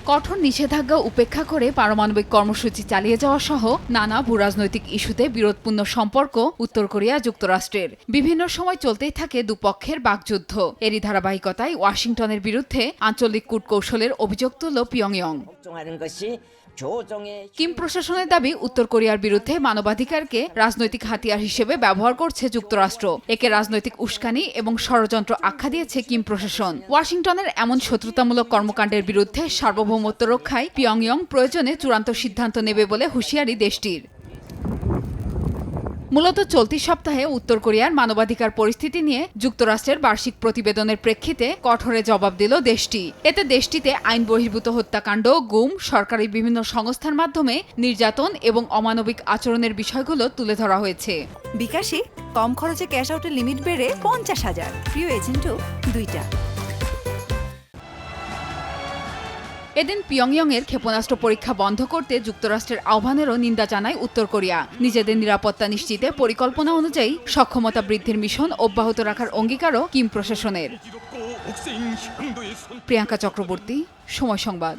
কঠোর নিষেধাজ্ঞা উপেক্ষা করে পারমাণবিক কর্মসূচি চালিয়ে যাওয়া সহ নানা ভূরাজনৈতিক ইস্যুতে বিরোধপূর্ণ সম্পর্ক উত্তর কোরিয়া যুক্তরাষ্ট্রের। বিভিন্ন সময় চলতেই থাকে দুপক্ষের বাকযুদ্ধ। এরই ধারাবাহিকতায় ওয়াশিংটনের বিরুদ্ধে আঞ্চলিক কূটকৌশলের অভিযোগ তুলল পিয়ংইয়ং। কিম প্রশাসনের দাবি, উত্তর কোরিয়ার বিরুদ্ধে মানবাধিকারকে রাজনৈতিক হাতিয়ার হিসেবে ব্যবহার করছে যুক্তরাষ্ট্র। একে রাজনৈতিক উস্কানি এবং ষড়যন্ত্র আখ্যা দিয়েছে কিম প্রশাসন। ওয়াশিংটনের এমন শত্রুতামূলক কর্মকাণ্ডের বিরুদ্ধে সার্বভৌমত্ব রক্ষায় পিয়ংইয়ং প্রয়োজনে চূড়ান্ত সিদ্ধান্ত নেবে বলে হুঁশিয়ারি দেশটির। মূলত চলতি সপ্তাহে উত্তর কোরিয়ার মানবাধিকার পরিস্থিতি নিয়ে যুক্তরাষ্ট্রের বার্ষিক প্রতিবেদনের প্রেক্ষিতে কঠোরে জবাব দিল দেশটি। এতে দেশটিতে আইন বহির্ভূত হত্যাকাণ্ড, গুম, সরকারি বিভিন্ন সংস্থার মাধ্যমে নির্যাতন এবং অমানবিক আচরণের বিষয়গুলো তুলে ধরা হয়েছে। বিকাশে কম খরচে ক্যাশ আউটের লিমিট বেড়ে 50,000, প্রিয় এজেন্টও 2টা। এদিন পিয়ংইয়ংয়ের ক্ষেপণাস্ত্র পরীক্ষা বন্ধ করতে যুক্তরাষ্ট্রের আহ্বানেরও নিন্দা জানায় উত্তর কোরিয়া। নিজেদের নিরাপত্তা নিশ্চিতে পরিকল্পনা অনুযায়ী সক্ষমতা বৃদ্ধির মিশন অব্যাহত রাখার অঙ্গীকারও কিম প্রশাসনের। প্রিয়াঙ্কা চক্রবর্তী, সময় সংবাদ।